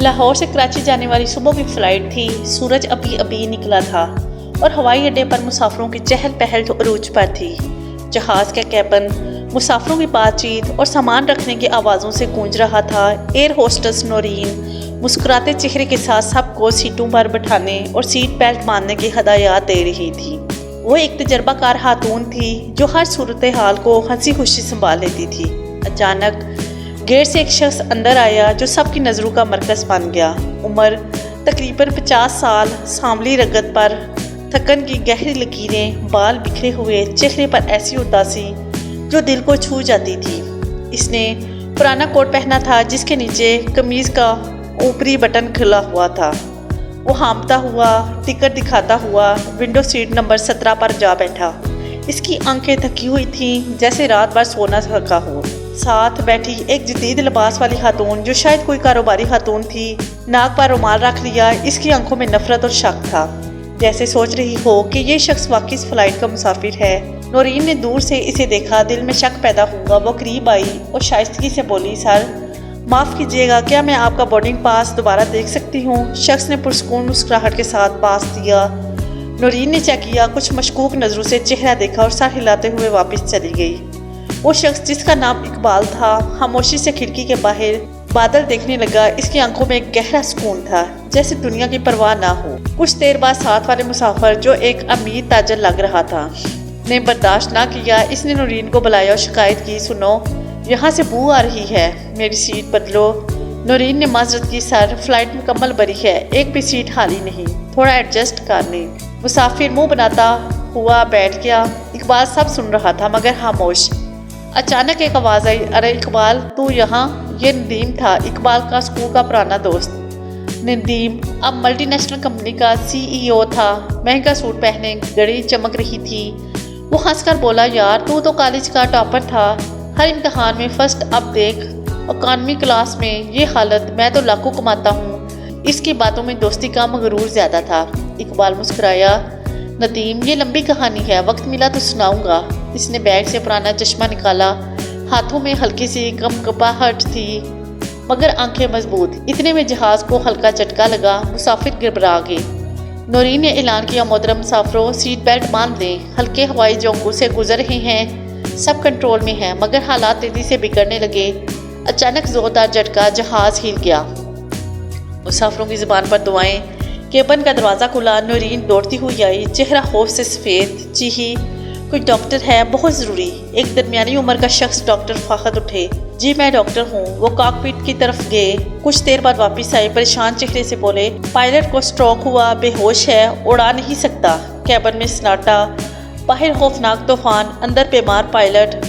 लाहौर से कराची जाने वाली सुबह की फ़्लाइट थी। सूरज अभी अभी निकला था और हवाई अड्डे पर मुसाफिरों की चहल पहल अरूज पर थी। जहाज़ का कैबिन मुसाफिरों की बातचीत और सामान रखने की आवाज़ों से गूंज रहा था। एयर होस्टेस नौरीन मुस्कुराते चेहरे के साथ सबको सीटों पर बैठाने और सीट बेल्ट बांधने की हदायत दे रही थी। वो एक तजर्बाकार खातून थी जो हर सूरत हाल को हंसी खुशी संभाल लेती थी। अचानक गेट से एक शख्स अंदर आया जो सबकी नज़रों का मरकज़ बन गया। उम्र तकरीबन 50 साल, सांवली रगत पर थकन की गहरी लकीरें, बाल बिखरे हुए, चेहरे पर ऐसी उदासी जो दिल को छू जाती थी। इसने पुराना कोट पहना था जिसके नीचे कमीज़ का ऊपरी बटन खुला हुआ था। वो हाँफता हुआ, टिकट दिखाता हुआ विंडो सीट नंबर 17 पर जा बैठा। इसकी आंखें थकी हुई थीं जैसे रात भर सोना थका हो। साथ बैठी एक जदीद लिबास वाली खातून जो शायद कोई कारोबारी खातून थी, नाक पर रुमाल रख लिया। इसकी आंखों में नफरत और शक था, जैसे सोच रही हो कि ये शख्स वाकई इस फ्लाइट का मुसाफिर है। नौरीन ने दूर से इसे देखा, दिल में शक पैदा हुआ। वो करीब आई और शाइस्तगी से बोली, सर माफ़ कीजिएगा, क्या मैं आपका बोर्डिंग पास दोबारा देख सकती हूँ? शख्स ने पुरस्कून मुस्कुराहट के साथ पास दिया। नौरीन ने चेक किया, कुछ मशकूक नज़रों से चेहरा देखा और सर हिलाते हुए वापस चली गई। वो शख्स जिसका नाम इकबाल था खामोशी से खिड़की के बाहर बादल देखने लगा। इसकी आंखों में एक गहरा सुकून था, जैसे दुनिया की परवाह ना हो। कुछ देर बाद साथ वाले मुसाफिर जो एक अमीर ताजर लग रहा था ने बर्दाश्त ना किया। इसने नौरीन को बुलाया और शिकायत की, सुनो यहाँ से बू आ रही है, मेरी सीट बदलो। नौरीन ने माजरत की, सर फ्लाइट मुकम्मल भरी है, एक भी सीट खाली नहीं, थोड़ा एडजस्ट कर लें। मुसाफिर मुंह बनाता हुआ बैठ गया। इकबाल सब सुन रहा था मगर खामोश। अचानक एक आवाज़ आई, अरे इकबाल तू यहाँ? ये नदीम था, इकबाल का स्कूल का पुराना दोस्त। नदीम अब मल्टीनेशनल कंपनी का CEO था। महंगा सूट पहने घड़ी चमक रही थी। वो हंसकर बोला, यार तू तो कॉलेज का टॉपर था, हर इम्तिहान में फर्स्ट। अब देख इकॉनमी क्लास में ये हालत, मैं तो लाखों कमाता हूँ। इसकी बातों में दोस्ती का मगरूर ज़्यादा था। इकबाल मुस्कुराया, नदीम ये लंबी कहानी है, वक्त मिला तो सुनाऊंगा। इसने बैग से पुराना चश्मा निकाला, हाथों में हल्की सी कंपकपाहट थी मगर आंखें मजबूत। इतने में जहाज़ को हल्का झटका लगा, मुसाफिर घबरा गए। नौरीन ने ऐलान किया, मोहतरम मुसाफिरों सीट बेल्ट बांध दें, हल्के हवाई झोंकों से गुजर रहे हैं, सब कंट्रोल में है। मगर हालात तेजी से बिगड़ने लगे। अचानक जोरदार झटका, जहाज़ हिल गया। मुसाफिरों की ज़ुबान पर दुआएं। केबिन का दरवाज़ा खुला, नौरीन दौड़ती हुई आई, चेहरा खौफ से सफ़ेद। जी कोई डॉक्टर है, बहुत ज़रूरी। एक दरमियानी उम्र का शख्स डॉक्टर फ़ाखद उठे। जी मैं डॉक्टर हूँ। वो कॉकपिट की तरफ गए, कुछ देर बाद वापस आए, परेशान चेहरे से बोले, पायलट को स्ट्रोक हुआ, बेहोश है, उड़ा नहीं सकता। केबिन में सन्नाटा, बाहर खौफनाक तूफान, अंदर बीमार पायलट।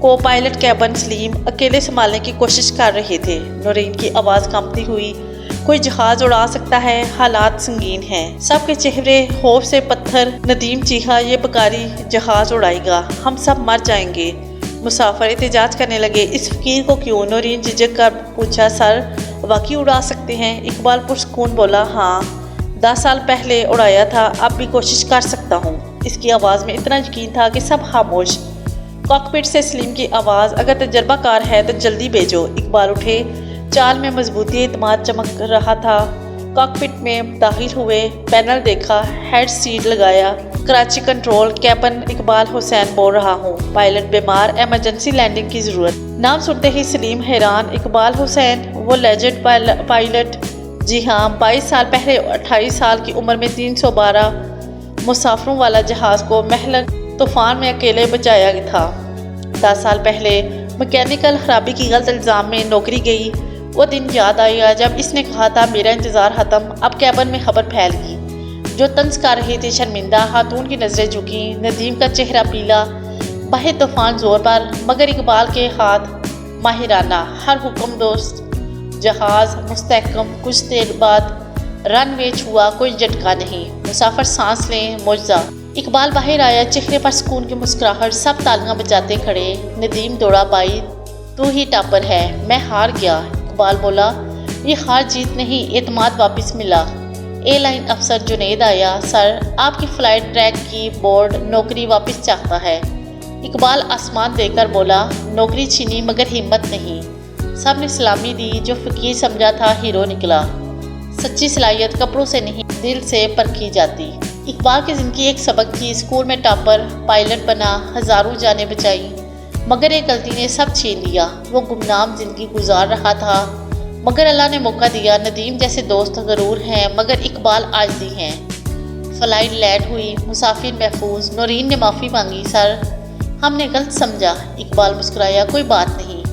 को पायलट केबिन सलीम अकेले संभालने की कोशिश कर रहे थे। नौरीन की आवाज़ कांपती हुई, कोई जहाज उड़ा सकता है, हालात संगीन हैं। सबके चेहरे खौफ से पत्थर। नदीम चीखा, ये बकारी जहाज उड़ाएगा, हम सब मर जाएंगे। मुसाफिर एहतजाज करने लगे, इस फकीर को क्यों? नौरीन झिझक कर पूछा, सर वाकई उड़ा सकते हैं? इकबाल पुरस्कून बोला, हाँ 10 साल पहले उड़ाया था, अब भी कोशिश कर सकता हूँ। इसकी आवाज़ में इतना यकीन था कि सब खामोश। कॉकपिट से सलीम की आवाज़, अगर तजर्बाकार है तो जल्दी भेजो। इकबाल उठे, चाल में मजबूती, एतमाद चमक रहा था। कॉकपिट में दाखिल हुए, पैनल देखा, हेड सीट लगाया, कराची कंट्रोल कैप्टन इकबाल हुसैन बोल रहा हूँ, पायलट बीमार, इमरजेंसी लैंडिंग की ज़रूरत। नाम सुनते ही सलीम हैरान, इकबाल हुसैन वो लेजेंड पायलट? जी हाँ, 22 साल पहले 28 साल की उम्र में 312 मुसाफिरों वाला जहाज़ को महलक तूफान में अकेले बचाया था। 10 साल पहले मैकेनिकल खराबी की गलत इल्ज़ाम में नौकरी गई। वो दिन याद आया जब इसने कहा था, मेरा इंतज़ार ख़त्म। अब कैबिन में खबर फैल गई। जो तंज कर रहे थे शर्मिंदा। खातून की नज़रें झुकी, नदीम का चेहरा पीला, बाहर तूफान जोर पर मगर इकबाल के हाथ माहिराना, हर हुक्म दोस्त। जहाज़ मुस्तहकम। कुछ देर बाद रनवे छुआ, कोई झटका नहीं। मुसाफिर सांस लें, मुआवजा। इकबाल बाहर आया, चेहरे पर सुकून की मुस्कुराहट, सब तालियां बजाते खड़े। नदीम दौड़ा, भाई तू ही टॉपर है, मैं हार गया। इकबाल बोला, ये हार जीत नहीं, एतमाद वापस मिला। एयरलाइन अफसर जुनेद आया, सर आपकी फ़्लाइट ट्रैक की बोर्ड नौकरी वापस चाहता है। इकबाल आसमान देकर बोला, नौकरी छीनी मगर हिम्मत नहीं। سب نے سلامی دی، جو فقیر سمجھا تھا ہیرو نکلا۔ سچی صلاحیت کپڑوں سے نہیں دل سے پرکھی جاتی۔ اقبال کی زندگی ایک سبق تھی، اسکول میں ٹاپر، پائلٹ بنا، ہزاروں جانیں بچائی، مگر ایک غلطی نے سب چھین لیا۔ وہ گمنام زندگی گزار رہا تھا مگر اللہ نے موقع دیا۔ ندیم جیسے دوست غرور ہیں مگر اقبال عاجزی ہیں۔ فلائٹ لیٹ ہوئی، مسافر محفوظ۔ نورین نے معافی مانگی، سر ہم نے غلط سمجھا۔ اقبال مسکرایا، کوئی بات نہیں،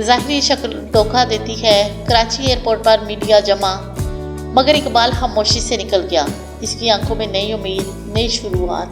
ظاہری شکل دھوکہ دیتی ہے۔ کراچی ایئرپورٹ پر میڈیا جمع مگر اقبال خاموشی سے نکل گیا۔ اس کی آنکھوں میں نئی امید، نئی شروعات۔